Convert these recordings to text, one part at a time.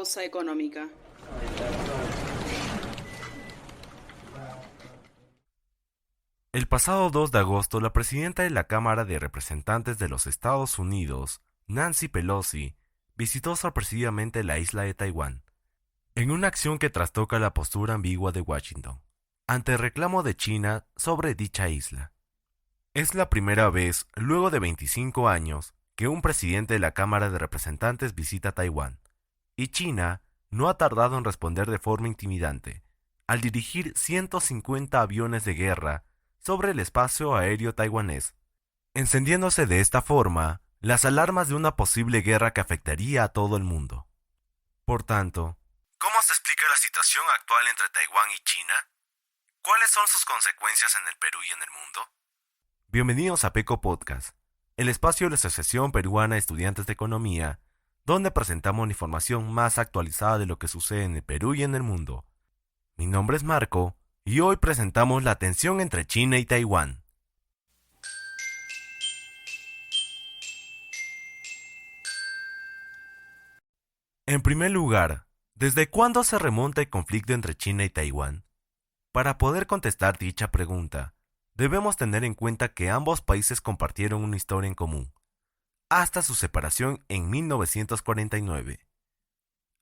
pausa económica. El pasado 2 de agosto, la presidenta de la Cámara de Representantes de los Estados Unidos, Nancy Pelosi, visitó sorpresivamente la isla de Taiwán, en una acción que trastoca la postura ambigua de Washington, ante el reclamo de China sobre dicha isla. Es la primera vez, luego de 25 años, que un presidente de la Cámara de Representantes visita Taiwán, y China no ha tardado en responder de forma intimidante, al dirigir 150 aviones de guerra sobre el espacio aéreo taiwanés, encendiéndose de esta forma las alarmas de una posible guerra que afectaría a todo el mundo. Por tanto, ¿cómo se explica la situación actual entre Taiwán y China? ¿Cuáles son sus consecuencias en el Perú y en el mundo? Bienvenidos a PECO Podcast, el espacio de la Asociación Peruana de Estudiantes de Economía, donde presentamos la información más actualizada de lo que sucede en el Perú y en el mundo. Mi nombre es Marco, y hoy presentamos la tensión entre China y Taiwán. En primer lugar, ¿desde cuándo se remonta el conflicto entre China y Taiwán? Para poder contestar dicha pregunta, debemos tener en cuenta que ambos países compartieron una historia en común, hasta su separación en 1949,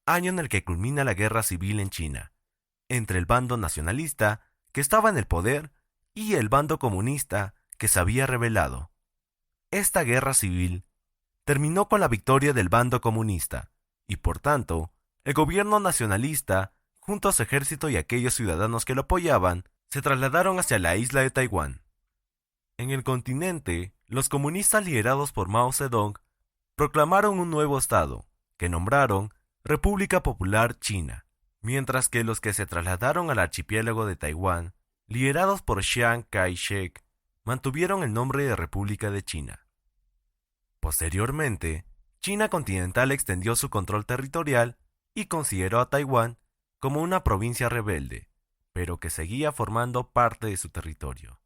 año en el que culmina la guerra civil en China, entre el bando nacionalista, que estaba en el poder, y el bando comunista, que se había rebelado. Esta guerra civil terminó con la victoria del bando comunista, y por tanto, el gobierno nacionalista, junto a su ejército y aquellos ciudadanos que lo apoyaban, se trasladaron hacia la isla de Taiwán. En el continente, los comunistas liderados por Mao Zedong proclamaron un nuevo estado, que nombraron República Popular China, mientras que los que se trasladaron al archipiélago de Taiwán, liderados por Chiang Kai-shek, mantuvieron el nombre de República de China. Posteriormente, China continental extendió su control territorial y consideró a Taiwán como una provincia rebelde, pero que seguía formando parte de su territorio.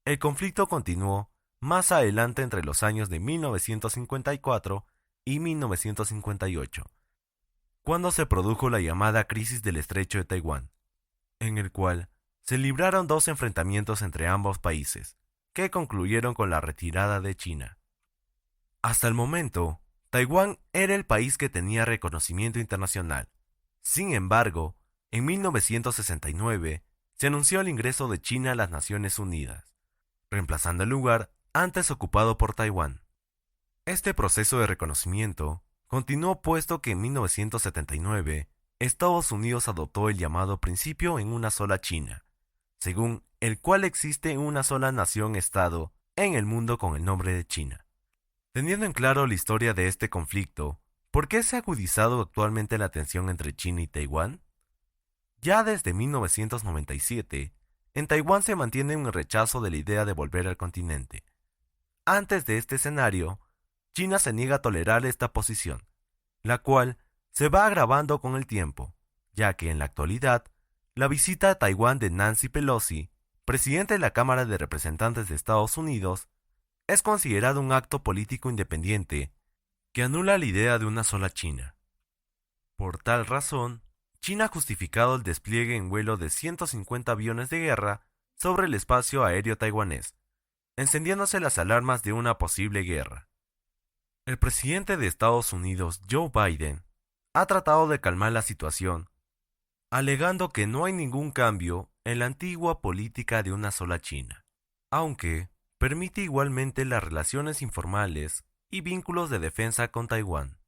El conflicto continuó más adelante entre los años de 1954 y 1958, cuando se produjo la llamada Crisis del Estrecho de Taiwán, en el cual se libraron dos enfrentamientos entre ambos países, que concluyeron con la retirada de China. Hasta el momento, Taiwán era el país que tenía reconocimiento internacional. Sin embargo, en 1969 se anunció el ingreso de China a las Naciones Unidas, reemplazando el lugar antes ocupado por Taiwán. Este proceso de reconocimiento continuó puesto que en 1979 Estados Unidos adoptó el llamado principio en una sola China, según el cual existe una sola nación-estado en el mundo con el nombre de China. Teniendo en claro la historia de este conflicto, ¿por qué se ha agudizado actualmente la tensión entre China y Taiwán? Ya desde 1997, en Taiwán se mantiene un rechazo de la idea de volver al continente. Antes de este escenario, China se niega a tolerar esta posición, la cual se va agravando con el tiempo, ya que en la actualidad, la visita a Taiwán de Nancy Pelosi, presidente de la Cámara de Representantes de Estados Unidos, es considerado un acto político independiente que anula la idea de una sola China. Por tal razón, China ha justificado el despliegue en vuelo de 150 aviones de guerra sobre el espacio aéreo taiwanés, encendiéndose las alarmas de una posible guerra. El presidente de Estados Unidos, Joe Biden, ha tratado de calmar la situación, alegando que no hay ningún cambio en la antigua política de una sola China, aunque permite igualmente las relaciones informales y vínculos de defensa con Taiwán.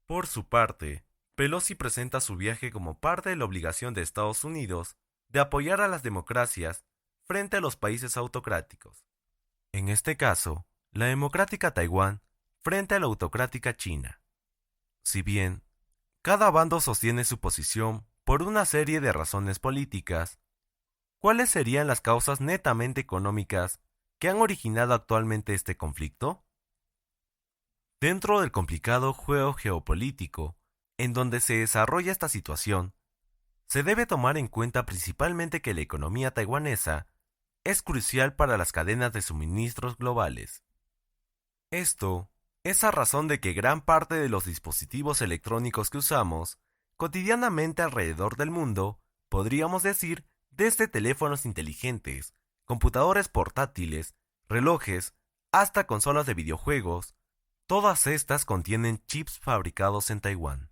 Por su parte, Pelosi presenta su viaje como parte de la obligación de Estados Unidos de apoyar a las democracias frente a los países autocráticos. En este caso, la democrática Taiwán frente a la autocrática China. Si bien, cada bando sostiene su posición por una serie de razones políticas, ¿cuáles serían las causas netamente económicas que han originado actualmente este conflicto? Dentro del complicado juego geopolítico en donde se desarrolla esta situación, se debe tomar en cuenta principalmente que la economía taiwanesa es crucial para las cadenas de suministros globales. Esto Es a razón de que gran parte de los dispositivos electrónicos que usamos cotidianamente alrededor del mundo, podríamos decir desde teléfonos inteligentes, computadores portátiles, relojes, hasta consolas de videojuegos, todas estas contienen chips fabricados en Taiwán.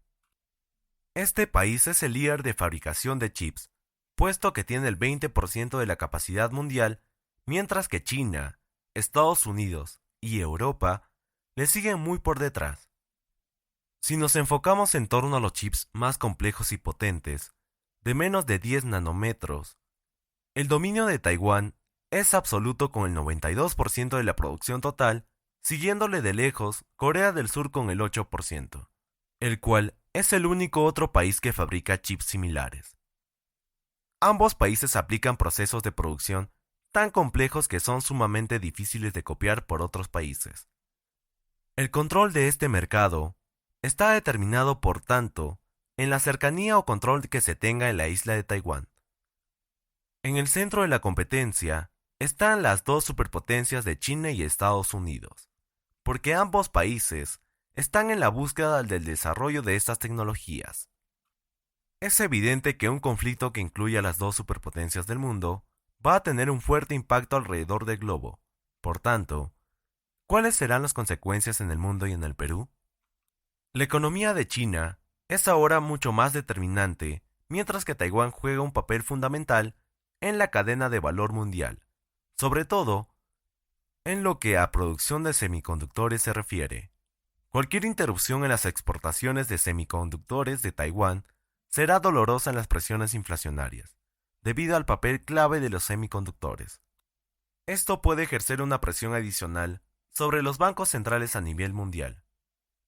Este país es el líder de fabricación de chips, puesto que tiene el 20% de la capacidad mundial, mientras que China, Estados Unidos y Europa le siguen muy por detrás. Si nos enfocamos en torno a los chips más complejos y potentes, de menos de 10 nanómetros, el dominio de Taiwán es absoluto con el 92% de la producción total, siguiéndole de lejos Corea del Sur con el 8%, el cual es el único otro país que fabrica chips similares. Ambos países aplican procesos de producción tan complejos que son sumamente difíciles de copiar por otros países. El control de este mercado está determinado, por tanto, en la cercanía o control que se tenga en la isla de Taiwán. En el centro de la competencia están las dos superpotencias de China y Estados Unidos, porque ambos países están en la búsqueda del desarrollo de estas tecnologías. Es evidente que un conflicto que incluya a las dos superpotencias del mundo va a tener un fuerte impacto alrededor del globo. Por tanto, ¿cuáles serán las consecuencias en el mundo y en el Perú? La economía de China es ahora mucho más determinante, mientras que Taiwán juega un papel fundamental en la cadena de valor mundial, sobre todo en lo que a producción de semiconductores se refiere. Cualquier interrupción en las exportaciones de semiconductores de Taiwán será dolorosa en las presiones inflacionarias, debido al papel clave de los semiconductores. Esto puede ejercer una presión adicional sobre los bancos centrales a nivel mundial.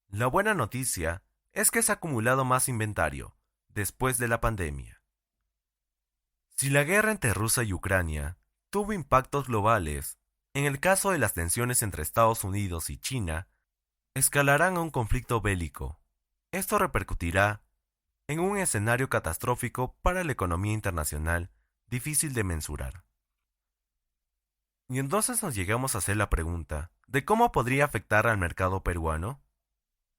La buena noticia es que se ha acumulado más inventario después de la pandemia. Si la guerra entre Rusia y Ucrania tuvo impactos globales, en el caso de las tensiones entre Estados Unidos y China, escalarán a un conflicto bélico. Esto repercutirá en un escenario catastrófico para la economía internacional difícil de mensurar. Y entonces nos llegamos a hacer la pregunta de cómo podría afectar al mercado peruano.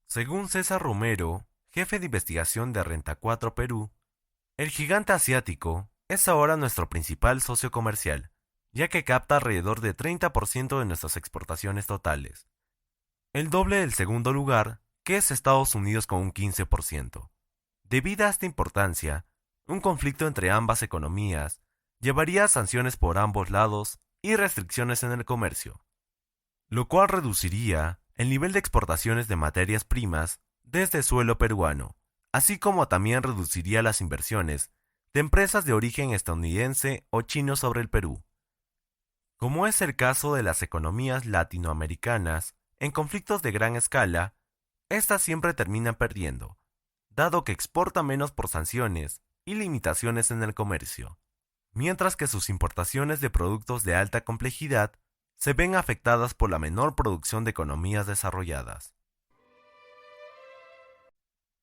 Según César Romero, jefe de investigación de Renta 4 Perú, el gigante asiático es ahora nuestro principal socio comercial, ya que capta alrededor de 30% de nuestras exportaciones totales, el doble del segundo lugar, que es Estados Unidos con un 15%. Debido a esta importancia, un conflicto entre ambas economías llevaría a sanciones por ambos lados y restricciones en el comercio, lo cual reduciría el nivel de exportaciones de materias primas desde suelo peruano, así como también reduciría las inversiones de empresas de origen estadounidense o chino sobre el Perú. Como es el caso de las economías latinoamericanas, en conflictos de gran escala, estas siempre terminan perdiendo, dado que exportan menos por sanciones y limitaciones en el comercio, mientras que sus importaciones de productos de alta complejidad se ven afectadas por la menor producción de economías desarrolladas.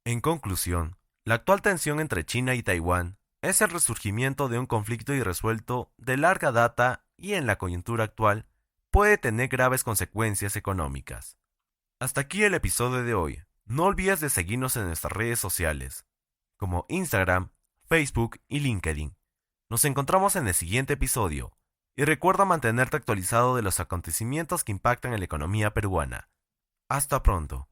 En conclusión, la actual tensión entre China y Taiwán es el resurgimiento de un conflicto irresuelto de larga data y en la coyuntura actual puede tener graves consecuencias económicas. Hasta aquí el episodio de hoy. No olvides de seguirnos en nuestras redes sociales, como Instagram, Facebook y LinkedIn. Nos encontramos en el siguiente episodio, y recuerda mantenerte actualizado de los acontecimientos que impactan en la economía peruana. Hasta pronto.